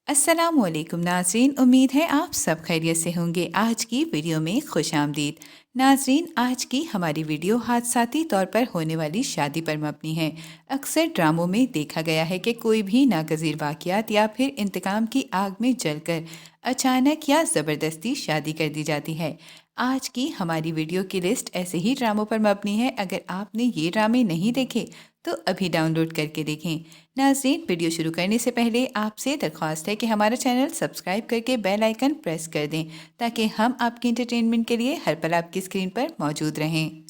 अस्सलाम वालेकुम नाज़रीन, उम्मीद है आप सब खैरियत से होंगे। आज की वीडियो में खुश आमदीद। नाज़रीन, आज की हमारी वीडियो हादसाती तौर पर होने वाली शादी पर मबनी है। अक्सर ड्रामों में देखा गया है कि कोई भी नागज़ीर वाक़यात या फिर इंतकाम की आग में जलकर अचानक या ज़बरदस्ती शादी कर दी जाती है। आज की हमारी वीडियो की लिस्ट ऐसे ही ड्रामों पर मबनी है। अगर आपने ये ड्रामे नहीं देखे तो अभी डाउनलोड करके देखें। नाज़रीन, वीडियो शुरू करने से पहले आपसे दरख्वास्त है कि हमारा चैनल सब्सक्राइब करके बेल आइकन प्रेस कर दें ताकि हम आपकी इंटरटेनमेंट के लिए हर पल आपकी स्क्रीन पर मौजूद रहें।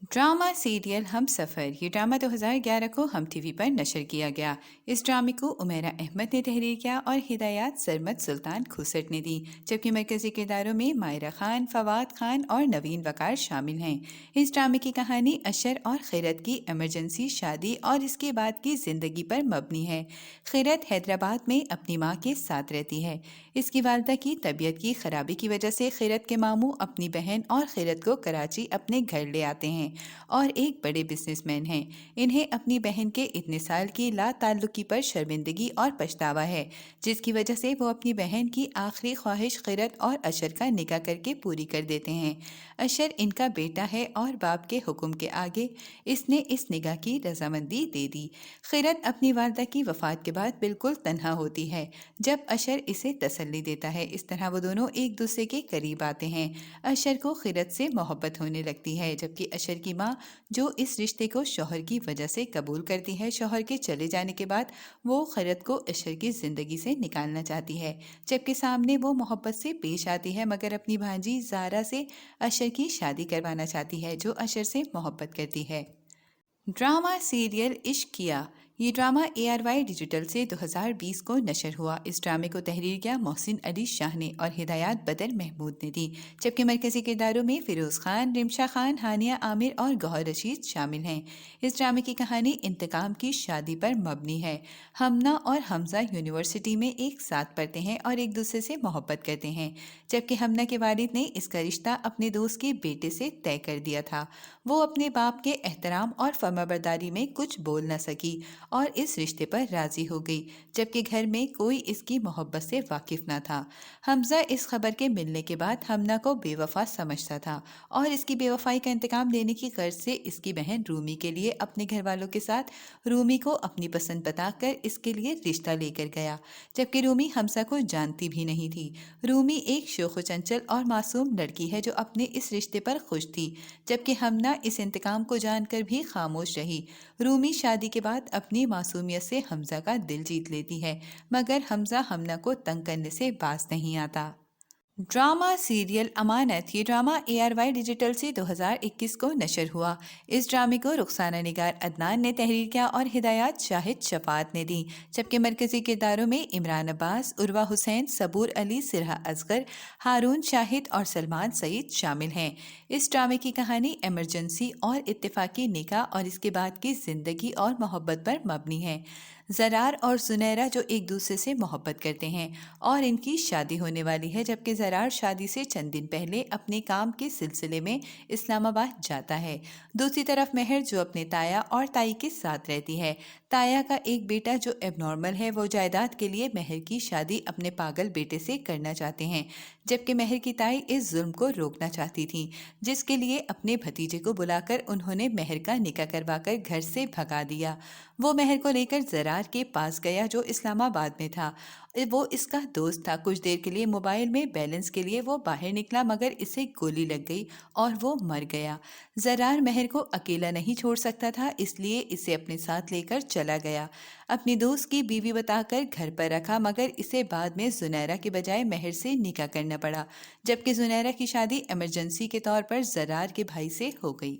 ड्रामा सीरियल हम सफ़र। ये ड्रामा 2011 को हम टीवी पर नशर किया गया। इस ड्रामे को उमेरा अहमद ने तहरीर किया और हिदायत सरमद सुल्तान खुसट ने दी, जबकि मरकजी किरदारों में मायरा खान, फवाद खान और नवीन वकार शामिल हैं। इस ड्रामे की कहानी अशर और खैरत की इमरजेंसी शादी और इसके बाद की ज़िंदगी पर मबनी है। खैरत हैदराबाद में अपनी माँ के साथ रहती है। इसकी वालदा की तबीयत की खराबी की वजह से खैरत के मामू अपनी बहन और खैरत को कराची अपने घर ले आते हैं और एक बड़े बिजनेसमैन हैं। इन्हें अपनी बहन के इतने साल की ला ताल्लुकी पर शर्मिंदगी और पछतावा है, जिसकी वजह से वो अपनी बहन की आखिरी ख्वाहिश खैरत और अशर का निकाह करके पूरी कर देते हैं। अशर इनका बेटा है और बाप के हुक्म के आगे इसने इस निगाह की रजामंदी दे दी। खैरत अपनी वालदा की वफात के बाद बिल्कुल तन्हा होती है जब अशर इसे तसल्ली देता है। इस तरह वो दोनों एक दूसरे के करीब आते हैं। अशर को खैरत से मोहब्बत होने लगती है, जबकि अशर की माँ, जो इस रिश्ते को शौहर की वजह से कबूल करती है, शौहर के चले जाने के बाद वो खैरत को अशर की ज़िंदगी से निकालना चाहती है। जबकि सामने वो मोहब्बत से पेश आती है मगर अपनी भांजी ज़ारा से अशर की शादी करवाना चाहती है, जो अशर से मोहब्बत करती है। ड्रामा सीरियल इश्क किया। ये ड्रामा ARY डिजिटल से 2020 को नशर हुआ। इस ड्रामे को तहरीर किया मोहसिन अली शाह ने और हिदायत बदर महमूद ने दी, जबकि मरकजी किरदारों में फिरोज़ खान, रिमशा खान, हानिया आमिर और गौहर रशीद शामिल हैं। इस ड्रामे की कहानी इंतकाम की शादी पर मबनी है। हमना और हमजा यूनिवर्सिटी में एक साथ पढ़ते हैं और एक दूसरे से मोहब्बत करते हैं, जबकि हमना के वालिद ने इसका रिश्ता अपने दोस्त के बेटे से तय कर दिया था। वो अपने बाप के एहतराम और फर्माबरदारी में कुछ बोल न सकी और इस रिश्ते पर राजी हो गई, जबकि घर में कोई इसकी मोहब्बत से वाकिफ न था। हमजा इस खबर के मिलने के बाद हमना को बेवफा समझता था और इसकी बेवफाई का इंतकाम लेने की गर्ज से इसकी बहन रूमी के लिए अपने घर वालों के साथ रूमी को अपनी पसंद बताकर इसके लिए रिश्ता लेकर गया, जबकि रूमी हमजा को जानती भी नहीं थी। रूमी एक शोख चंचल और मासूम लड़की है जो अपने इस रिश्ते पर खुश थी, जबकि हमना इस इंतकाम को जानकर भी खामोश रही। रूमी शादी के बाद अपनी मासूमियत से हमजा का दिल जीत लेती है, मगर हमजा हमना को तंग करने से बाज नहीं आता। ड्रामा सीरियल अमानत। ये ड्रामा ARY डिजिटल से 2021 को नशर हुआ। इस ड्रामे को रुखसाना निगार अदनान ने तहरीर किया और हिदायत शाहिद शफात ने दी, जबकि मरकजी किरदारों में इमरान अब्बास, उर्वा हुसैन, सबूर अली, सिरहा असगर, हारून शाहिद और सलमान सईद शामिल हैं। इस ड्रामे की कहानी इमरजेंसी और इत्तेफाकी निकाह और इसके बाद की ज़िंदगी और मोहब्बत पर मबनी है। ज़रार और जुनैरा जो एक दूसरे से मोहब्बत करते हैं और इनकी शादी होने वाली है, जबकि ज़रार शादी से चंद दिन पहले अपने काम के सिलसिले में इस्लामाबाद जाता है। दूसरी तरफ मेहर जो अपने ताया और ताई के साथ रहती है। ताया का एक बेटा जो एबनॉर्मल है, वो जायदाद के लिए मेहर की शादी अपने पागल बेटे से करना चाहते हैं, जबकि मेहर की ताई इस जुल्म को रोकना चाहती थी, जिसके लिए अपने भतीजे को बुलाकर उन्होंने मेहर का निकाह करवाकर घर से भगा दिया। वो मेहर को लेकर ज़रार के पास गया जो इस्लामाबाद में था। वो इसका दोस्त था। कुछ देर के लिए मोबाइल में बैलेंस के लिए वो बाहर निकला, मगर इसे गोली लग गई और वो मर गया। ज़रार मेहर को अकेला नहीं छोड़ सकता था, इसलिए इसे अपने साथ लेकर चला गया। अपनी दोस्त की बीवी बताकर घर पर रखा, मगर इसे बाद में जुनैरा के बजाय मेहर से निकाह करना पड़ा, जबकि जुनैरा की शादी इमरजेंसी के तौर पर ज़रार के भाई से हो गई।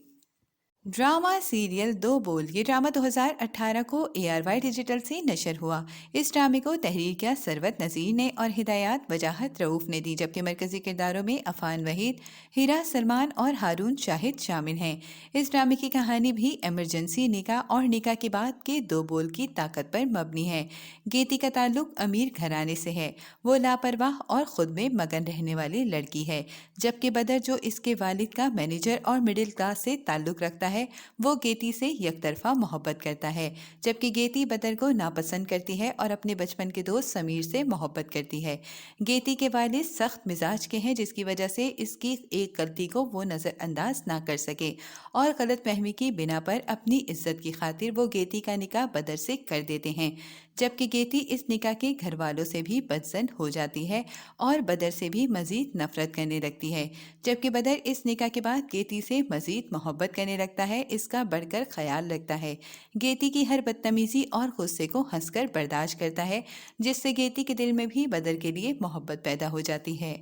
ड्रामा सीरियल दो बोल। ये ड्रामा 2018 को ARY डिजिटल से नशर हुआ। इस ड्रामे को तहरीर किया सरवत नज़ीर ने और हिदायत वजाहत रऊफ़ ने दी, जबकि मरकजी किरदारों में अफ़ान वहीद, हिरा सलमान और हारून शाहिद शामिल हैं। इस ड्रामे की कहानी भी इमरजेंसी निकाह और निकाह के बाद के दो बोल की ताकत पर मबनी है। गेती का ताल्लुक अमीर घराने से है। वो लापरवाह और ख़ुद में मगन रहने वाली लड़की है, जबकि बदर जो इसके वालिद का मैनेजर और मिडिल क्लास से ताल्लुक़ रखता ہے وہ گیتی سے یک طرفہ محبت کرتا ہے، جبکہ گیتی بدر کو ناپسند کرتی ہے اور اپنے بچپن کے دوست سمیر سے محبت کرتی ہے۔ گیتی کے والد سخت مزاج کے ہیں، جس کی وجہ سے اس کی ایک غلطی کو وہ نظر انداز نہ کر سکے اور غلط فہمی کی بنا پر اپنی عزت کی خاطر وہ گیتی کا نکاح بدر سے کر دیتے ہیں، جبکہ گیتی اس نکاح کے گھر والوں سے بھی بدظن ہو جاتی ہے اور بدر سے بھی مزید نفرت کرنے لگتی ہے، جبکہ بدر اس نکاح کے بعد گیتی سے مزید محبت کرنے لگتا ہے، اس کا بڑھ کر خیال رکھتا ہے، گیتی کی ہر بدتمیزی اور غصے کو ہنس کر برداشت کرتا ہے، جس سے گیتی کے دل میں بھی بدر کے لیے محبت پیدا ہو جاتی ہے۔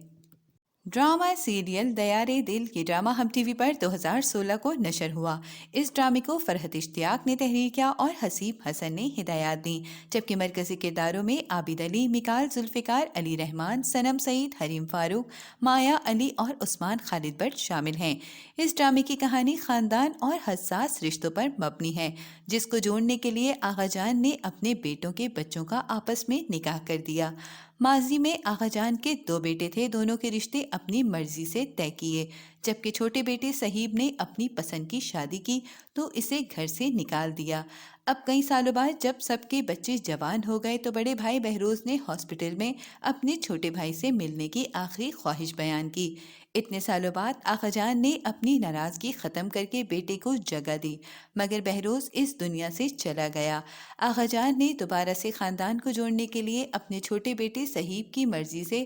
ڈرامہ سیریل دیار دل، یہ ڈرامہ ہم ٹی وی پر 2016 کو نشر ہوا۔ اس ڈرامے کو فرحت اشتیاق نے تحریر کیا اور حسیب حسن نے ہدایات دیں، جبکہ مرکزی کرداروں میں عابد علی، مکال ذوالفقار، علی رحمان، صنم سعید، حریم فاروق، مایا علی اور عثمان خالد بٹ شامل ہیں۔ اس ڈرامے کی کہانی خاندان اور حساس رشتوں پر مبنی ہے، جس کو جوڑنے کے لیے آغا جان نے اپنے بیٹوں کے بچوں کا آپس میں نکاح کر دیا۔ ماضی میں آغا جان کے 2 بیٹے تھے، دونوں کے رشتے اپنی مرضی سے طے کیے، جبکہ چھوٹے بیٹے صہیب نے اپنی پسند کی شادی کی تو اسے گھر سے نکال دیا۔ اب کئی سالوں بعد جب سب کے بچے جوان ہو گئے تو بڑے بھائی بہروز نے ہاسپٹل میں اپنے چھوٹے بھائی سے ملنے کی آخری خواہش بیان کی۔ اتنے سالوں بعد آغا جان نے اپنی ناراضگی ختم کر کے بیٹے کو جگہ دی، مگر بہروز اس دنیا سے چلا گیا۔ آغا جان نے دوبارہ سے خاندان کو جوڑنے کے لیے اپنے چھوٹے بیٹے صہیب کی مرضی سے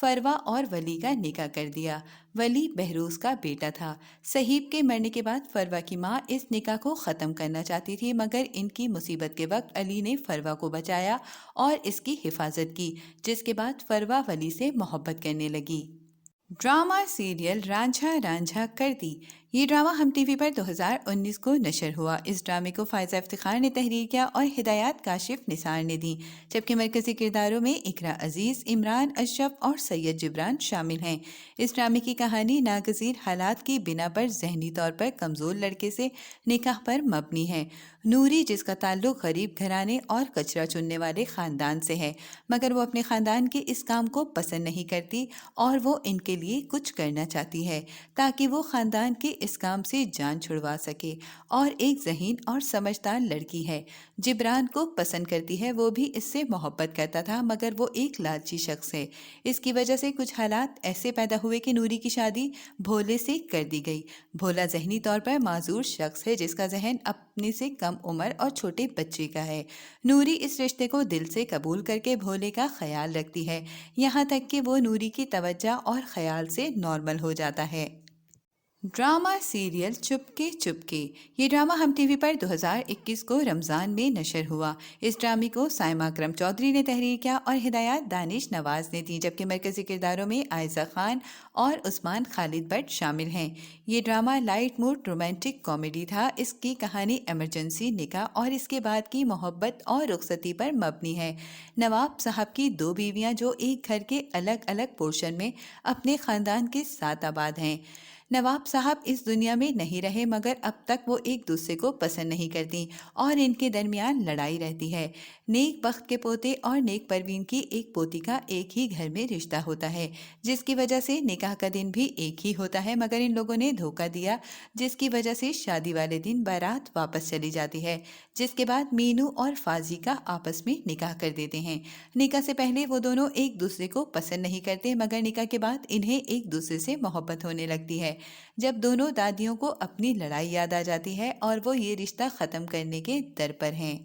فروا اور ولی کا نکاح کر دیا۔ ولی بہروز کا بیٹا تھا۔ صہیب کے مرنے کے بعد فروا کی ماں اس نکاح کو ختم کرنا چاہتی تھی، مگر ان کی مصیبت کے وقت علی نے فروا کو بچایا اور اس کی حفاظت کی، جس کے بعد فروا ولی سے محبت کرنے لگی۔ ڈرامہ سیریل رانجھا رانجھا کر دی، یہ ڈرامہ ہم ٹی وی پر 2019 کو نشر ہوا۔ اس ڈرامے کو فائزہ افتخار نے تحریر کیا اور ہدایات کاشف نثار نے دیں، جبکہ مرکزی کرداروں میں اقرا عزیز، عمران اشرف اور سید جبران شامل ہیں۔ اس ڈرامے کی کہانی ناگزیر حالات کی بنا پر ذہنی طور پر کمزور لڑکے سے نکاح پر مبنی ہے۔ نوری، جس کا تعلق غریب گھرانے اور کچرا چننے والے خاندان سے ہے، مگر وہ اپنے خاندان کے اس کام کو پسند نہیں کرتی اور وہ ان کے لیے کچھ کرنا چاہتی ہے تاکہ وہ خاندان کے اس کام سے جان چھڑوا سکے، اور ایک ذہین اور سمجھدار لڑکی ہے جبران کو پسند کرتی ہے، وہ بھی اس سے محبت کرتا تھا مگر وہ ایک لالچی شخص ہے۔ اس کی وجہ سے کچھ حالات ایسے پیدا ہوئے کہ نوری کی شادی بھولے سے کر دی گئی۔ بھولا ذہنی طور پر معذور شخص ہے، جس کا ذہن اپنے سے کم عمر اور چھوٹے بچے کا ہے۔ نوری اس رشتے کو دل سے قبول کر کے بھولے کا خیال رکھتی ہے، یہاں تک کہ وہ نوری کی توجہ اور خیال سے نارمل ہو جاتا ہے۔ ڈرامہ سیریل چپکے چپکے، یہ ڈرامہ ہم ٹی وی پر 2021 کو رمضان میں نشر ہوا۔ اس ڈرامے کو سائمہ اکرم چودھری نے تحریر کیا اور ہدایات دانش نواز نے دی، جبکہ مرکزی کرداروں میں عائزہ خان اور عثمان خالد بٹ شامل ہیں۔ یہ drama light mood romantic comedy تھا۔ اس کی کہانی ایمرجنسی نکاح اور اس کے بعد کی محبت اور رخصتی پر مبنی ہے۔ نواب صاحب کی 2 بیویاں جو ایک گھر کے الگ الگ پورشن میں اپنے خاندان کے ساتھ آباد ہیں۔ نواب صاحب اس دنیا میں نہیں رہے مگر اب تک وہ ایک دوسرے کو پسند نہیں کرتی اور ان کے درمیان لڑائی رہتی ہے۔ نیک بخت کے پوتے اور نیک پروین کی ایک پوتی کا ایک ہی گھر میں رشتہ ہوتا ہے، جس کی وجہ سے نکاح کا دن بھی ایک ہی ہوتا ہے، مگر ان لوگوں نے دھوکہ دیا، جس کی وجہ سے شادی والے دن بارات واپس چلی جاتی ہے، جس کے بعد مینو اور فاضی کا آپس میں نکاح کر دیتے ہیں۔ نکاح سے پہلے وہ دونوں ایک دوسرے کو پسند نہیں کرتے، مگر نکاح کے بعد انہیں ایک دوسرے سے محبت ہونے لگتی ہے، جب دونوں دادیوں کو اپنی لڑائی یاد آ جاتی ہے اور وہ یہ رشتہ ختم کرنے کے در پر ہیں۔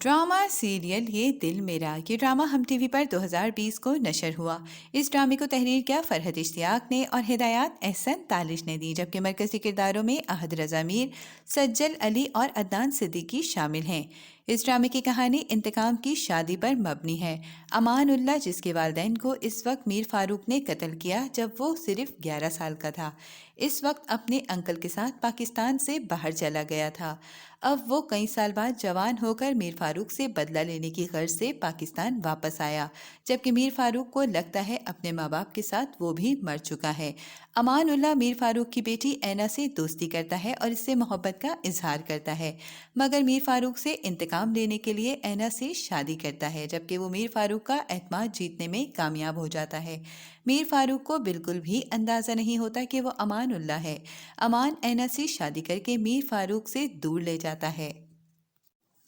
ڈرامہ سیریل یہ دل میرا، یہ ڈرامہ ہم ٹی وی پر 2020 کو نشر ہوا۔ اس ڈرامے کو تحریر کیا فرحت اشتیاق نے اور ہدایات احسن تالش نے دی، جبکہ مرکزی کرداروں میں احد رضا میر، سجل علی اور عدنان صدیقی شامل ہیں۔ اس ڈرامے کی کہانی انتقام کی شادی پر مبنی ہے۔ امان اللہ، جس کے والدین کو اس وقت میر فاروق نے قتل کیا جب وہ صرف 11 سال کا تھا، اس وقت اپنے انکل کے ساتھ پاکستان سے باہر چلا گیا تھا۔ اب وہ کئی سال بعد جوان ہو کر میر فاروق سے بدلہ لینے کی غرض سے پاکستان واپس آیا، جبکہ میر فاروق کو لگتا ہے اپنے ماں باپ کے ساتھ وہ بھی مر چکا ہے۔ امان اللہ میر فاروق کی بیٹی اینا سے دوستی کرتا ہے اور اس سے محبت کا اظہار کرتا ہے، مگر میر فاروق سے انتقام इंतकाम लेने के लिए ऐना से शादी करता है, जबकि वो मीर फारूक का एतमाद जीतने में कामयाब हो जाता है। मीर फारूक को बिल्कुल भी अंदाज़ा नहीं होता कि वो अमान उल्लाह है। अमान ऐना से शादी करके मीर फारूक से दूर ले जाता है।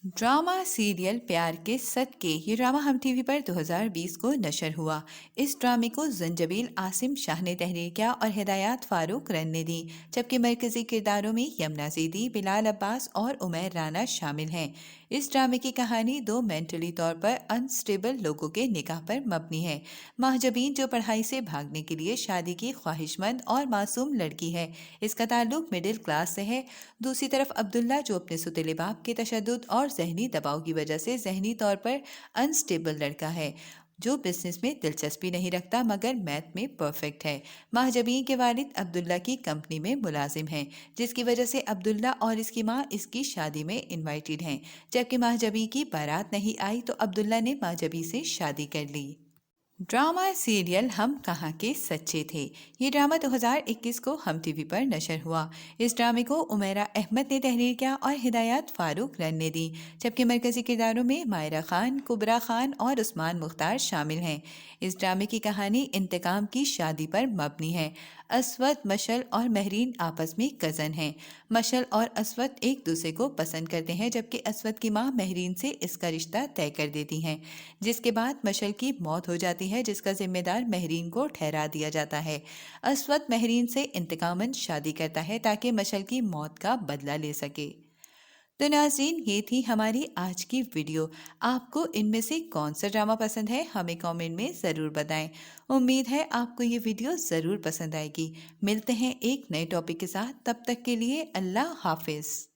ड्रामा सीरियल प्यार के सदके, ये ड्रामा हम टीवी पर 2020 को नशर हुआ। इस ड्रामे को जंजबील आसिम शाह ने तहरीर किया और हिदायत फारूक रन ने दी, जबकि मरकजी किरदारों में यमुना ज़ैदी, बिलाल अब्बास और उमैर राना शामिल हैं। इस ड्रामे की कहानी दो मेंटली तौर पर अनस्टेबल लोगों के निकाह पर मबनी है। महजबीन जो पढ़ाई से भागने के लिए शादी की ख्वाहिशमंद और मासूम लड़की है, इसका ताल्लुक मिडिल क्लास से है। दूसरी तरफ अब्दुल्ला जो अपने सुतीले बाप के तशद्दुद और जहनी दबाव की वजह से जहनी तौर पर अनस्टेबल लड़का है, जो बिजनेस में दिलचस्पी नहीं रखता मगर मैथ में परफेक्ट है। महजबीन के वालिद अब्दुल्ला की कंपनी में मुलाजिम हैं, जिसकी वजह से अब्दुल्ला और इसकी माँ इसकी शादी में इनवाइटेड हैं। जबकि महजबी की बारात नहीं आई तो अब्दुल्ला ने महजबी से शादी कर ली। ड्रामा सीरियल हम कहाँ के सच्चे थे, ये ड्रामा 2021 को हम टीवी पर नशर हुआ। इस ड्रामे को उमैरा अहमद ने तहरीर किया और हिदायत फारूक रन ने दी, जबकि मरकजी किरदारों में मायरा खान, कुबरा खान और उस्मान मुख्तार शामिल हैं। इस ड्रामे की कहानी इंतकाम की शादी पर मबनी है। असवद, मशल और महरीन आपस में कज़न हैं। मशल और असवद एक दूसरे को पसंद करते हैं, जबकि असवद की माँ महरीन से इसका रिश्ता तय कर देती हैं, जिसके बाद मशल की मौत हो जाती है, जिसका जिम्मेदार महरीन को ठहरा दिया जाता है। असवद महरीन से इंतकामन शादी करता है ताकि मशल की मौत का बदला ले सके। तो नाज़रीन, ये थी हमारी आज की वीडियो। आपको इनमें से कौन सा ड्रामा पसंद है, हमें कमेंट में ज़रूर बताएं। उम्मीद है आपको ये वीडियो ज़रूर पसंद आएगी। मिलते हैं एक नए टॉपिक के साथ, तब तक के लिए अल्लाह हाफिज़।